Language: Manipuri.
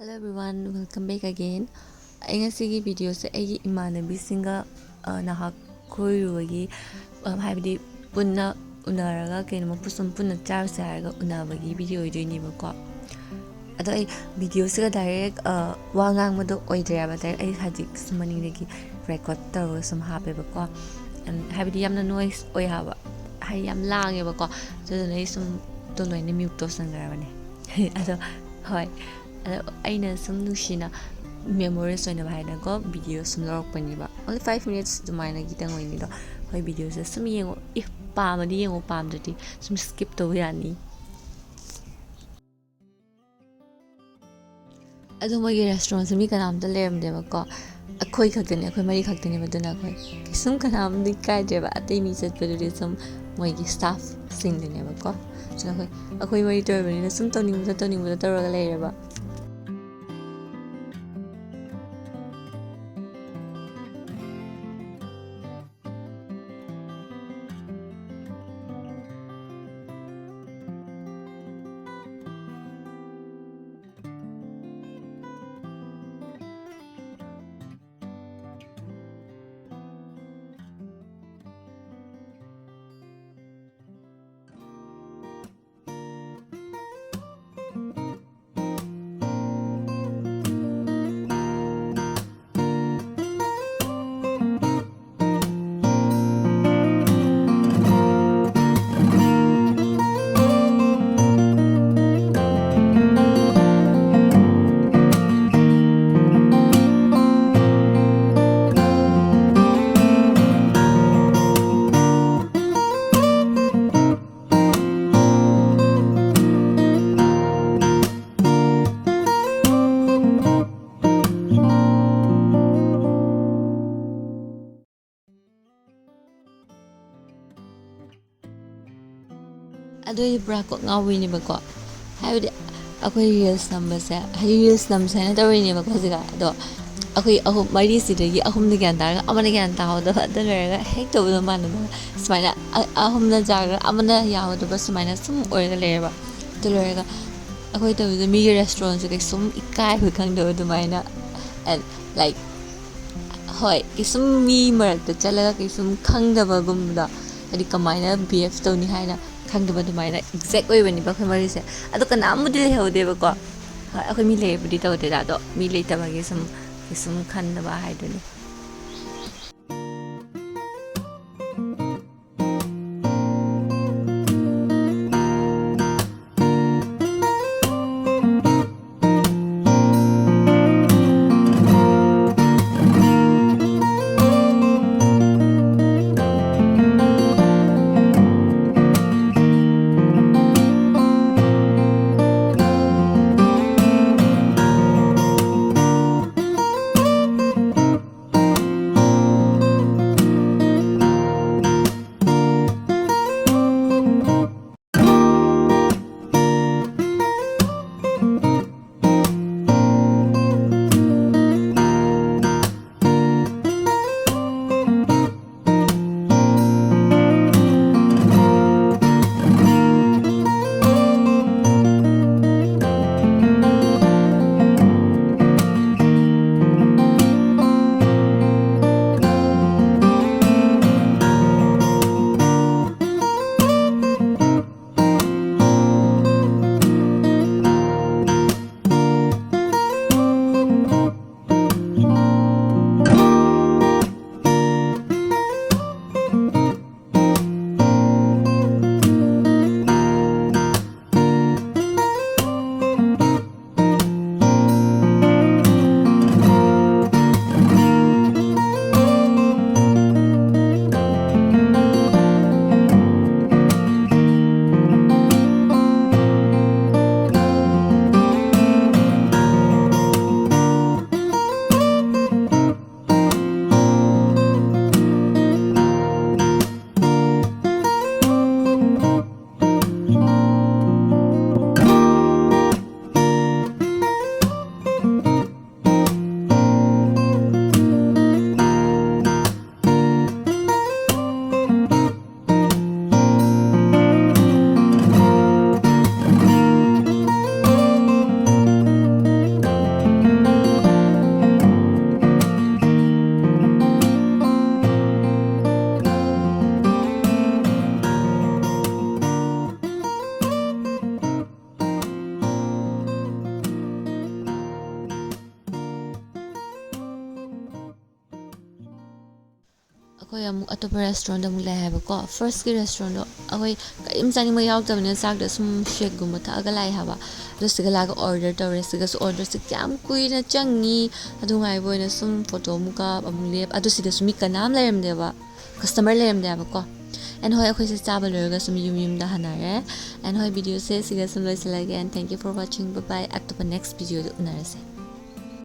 Hello everyone, welcome back again. I ngasi video se ai imanabi singa nahak khoirubagi haibidi punna unaraga kenoma pusum punna charse haraga unabagi video idoini bako. Ado ai video se direct wangang mado oidreba direct ai hajik sumaningdagi record taro sum hape bako. And haibidi yamna noise oi haba. Hai yam lange bako. So ai sum toloine mute to sangarabane. Ado hoy. ꯑꯩꯅ ꯁꯨꯝ ꯅꯨꯡꯁꯤꯅ ꯃꯦꯃꯣꯔꯤꯁ ꯑꯣꯏꯅꯕ ꯍꯥꯏꯅꯀꯣ ꯚꯤꯗꯤꯑꯣ ꯁꯨꯝ ꯂꯧꯔꯛꯄꯅꯦꯕ ꯑꯣꯟꯂꯤ 5 minutes ꯑꯗꯨꯃꯥꯏꯅ ꯈꯤꯇꯪ ꯑꯣꯏꯅꯤꯗꯣ ꯍꯣꯏ ꯚꯤꯗꯤꯑꯣꯁꯦ ꯁꯨꯝ ꯌꯦꯡꯉꯣ ꯄꯥꯝꯃꯗꯤ ꯌꯦꯡꯉꯣ ꯄꯥꯝꯗ꯭ꯔꯗꯤ ꯁꯨꯝ ꯁ꯭ꯀꯤꯞ ꯇꯧꯕ ꯌꯥꯅꯤ ꯑꯗꯣ ꯃꯣꯏꯒꯤ ꯔꯦꯁꯇꯨꯔꯦꯟꯁꯦ ꯃꯤ ꯀꯅꯥꯝꯇ ꯂꯩꯔꯝꯗꯦꯕꯀꯣ ꯑꯩꯈꯣꯏ ꯈꯛꯇꯅꯦ ꯑꯩꯈꯣꯏ ꯃꯔꯤ ꯈꯛꯇꯅꯦꯕ ꯑꯗꯨꯅ ꯑꯩꯈꯣꯏ ꯀꯩꯁꯨꯝ ꯀꯅꯥꯝꯗꯤ ꯀꯥꯏꯗ꯭ꯔꯦꯕ ꯑꯇꯩ ꯃꯤ ꯆꯠꯄꯗꯨꯗꯤ ꯁꯨꯝ ꯃꯣꯏꯒꯤ ꯁ꯭ꯇꯥꯐꯁꯤꯡꯗꯨꯅꯦꯕꯀꯣ ꯑꯗꯨꯅ ꯑꯩꯈꯣꯏ ꯃꯔꯤ ꯇꯧꯔꯕꯅꯤꯅ ꯁꯨꯝ ꯇꯧꯅꯤꯡꯕꯗ ꯇꯧꯔꯒ ꯂꯩꯔꯦꯕ ꯑꯗꯨꯏꯗꯤ ꯄꯨꯔꯥ ꯀꯣꯛ ꯉꯥꯎꯋꯤꯅꯦꯕꯀꯣ ꯍꯥꯏꯕꯗꯤ ꯑꯩꯈꯣꯏ ꯔꯤꯜꯁ ꯅꯝꯕꯁꯦ ꯍꯥꯏꯗꯤ ꯔꯤꯜꯁ ꯅꯝꯁꯦ ꯍꯥꯏꯅ ꯇꯧꯔꯤꯅꯦꯕꯀꯣ ꯍꯧꯖꯤꯛꯀ ꯑꯗꯣ ꯑꯩꯈꯣꯏ ꯑꯍꯨꯝ ꯃꯔꯤꯁꯤꯗꯒꯤ ꯑꯍꯨꯝꯅ ꯒ꯭ꯌꯥꯟ ꯇꯥꯔꯒ ꯑꯃꯅ ꯒ꯭ꯌꯥꯟ ꯇꯥꯍꯧꯗꯕ ꯑꯗꯨ ꯂꯣꯏꯔꯒ ꯍꯦꯛ ꯇꯧꯕꯗꯣ ꯃꯥꯟꯅꯗꯕ ꯁꯨꯃꯥꯏꯅ ꯑꯍꯨꯝꯅ ꯖꯥꯔꯒ ꯑꯃꯅ ꯌꯥꯎꯗꯕ ꯁꯨꯃꯥꯏꯅ ꯁꯨꯝ ꯑꯣꯏꯔꯒ ꯂꯩꯔꯦꯕ ꯑꯗꯨ ꯂꯣꯏꯔꯒ ꯑꯩꯈꯣꯏ ꯇꯧꯕꯗꯣ ꯃꯤꯒꯤ ꯔꯦꯁꯇꯨꯔꯦꯟꯁꯦ ꯀꯩꯁꯨꯝ ꯏꯀꯥꯏꯕ ꯈꯪꯗꯕ ꯑꯗꯨꯃꯥꯏꯅ ꯑꯦꯟ ꯂꯥꯏꯛ ꯍꯣꯏ ꯀꯩꯁꯨꯝ ꯃꯤ ꯃꯔꯛꯇ ꯆꯠꯂꯒ ꯀꯩꯁꯨꯝ ꯈꯪꯗꯕꯒꯨꯝꯕꯗꯣ ꯍꯥꯏꯗꯤ ꯀꯃꯥꯏꯅ ꯕꯤꯍꯦꯞ ꯇꯧꯅꯤ ꯍꯥꯏꯅ ꯈꯪꯗꯕ ꯑꯗꯨꯃꯥꯏꯅ ꯑꯦꯛꯖꯦꯛ ꯑꯣꯏꯕꯅꯦꯕ ꯑꯩꯈꯣꯏ ꯃꯔꯤꯁꯦ ꯑꯗꯣ ꯀꯅꯥꯝꯕꯨꯗꯤ ꯂꯩꯍꯧꯗꯦꯕꯀꯣ ꯍꯣꯏ ꯑꯩꯈꯣꯏ ꯃꯤ ꯂꯩꯕꯨꯗꯤ ꯇꯧꯗꯦꯗ ꯑꯗꯣ ꯃꯤ ꯂꯩꯇꯕꯒꯤ ꯁꯨꯝ ꯀꯩꯁꯨꯝ ꯈꯟꯗꯕ ꯍꯥꯏꯗꯨꯅꯤ ꯑꯩꯈꯣꯏ ꯑꯃꯨꯛ ꯑꯇꯣꯞꯄ ꯔꯦꯁꯇꯨꯔꯦꯟꯗ ꯑꯃꯨꯛ ꯂꯩ ꯍꯥꯏꯕꯀꯣ ꯐꯥꯔꯁꯀꯤ ꯔꯦꯁꯇꯨꯔꯦꯟꯗꯣ ꯑꯩꯈꯣꯏ ꯀꯔꯤꯝ ꯆꯥꯅꯤꯡꯕ ꯌꯥꯎꯗꯕꯅꯤꯅ ꯆꯥꯛꯇ ꯁꯨꯝ ꯁꯦꯛꯒꯨꯝꯕ ꯊꯛꯑꯒ ꯂꯥꯛꯑꯦ ꯍꯥꯏꯕ ꯑꯗꯣ ꯁꯤꯒ ꯂꯥꯛꯑꯒ ꯑꯣꯔꯗꯔ ꯇꯧꯔꯦ ꯁꯤꯒꯁꯨ ꯑꯣꯔꯗꯔꯁꯦ ꯀꯌꯥꯝ ꯀꯨꯏꯅ ꯆꯪꯉꯤ ꯑꯗꯨ ꯉꯥꯏꯕ ꯑꯣꯏꯅ ꯁꯨꯝ ꯐꯣꯇꯣ ꯑꯃꯨꯛ ꯀꯥꯞ ꯑꯃꯨꯛ ꯂꯦꯞ ꯑꯗꯨ ꯁꯤꯗꯁꯨ ꯃꯤ ꯀꯅꯥꯝ ꯂꯩꯔꯝꯗꯦꯕ ꯀꯁꯇꯃꯔ ꯂꯩꯔꯝꯗꯦꯕꯀꯣ ꯑꯦꯟ ꯍꯣꯏ ꯑꯩꯈꯣꯏꯁꯦ ꯆꯥꯕ ꯂꯣꯏꯔꯒ ꯁꯨꯝ ꯌꯨꯝꯗ ꯍꯟꯅꯔꯦ ꯑꯦꯟ ꯍꯣꯏ ꯚꯤꯗꯤꯑꯣꯁꯦ ꯁꯤꯒ ꯁꯨꯝ ꯂꯣꯏꯁꯤꯜꯂꯒꯦ and thank you for watching bye bye ꯑꯇꯣꯞꯄ ꯅꯦꯛꯁ ꯚꯤꯗꯤꯑꯣꯗ ꯎꯅꯔꯁꯦ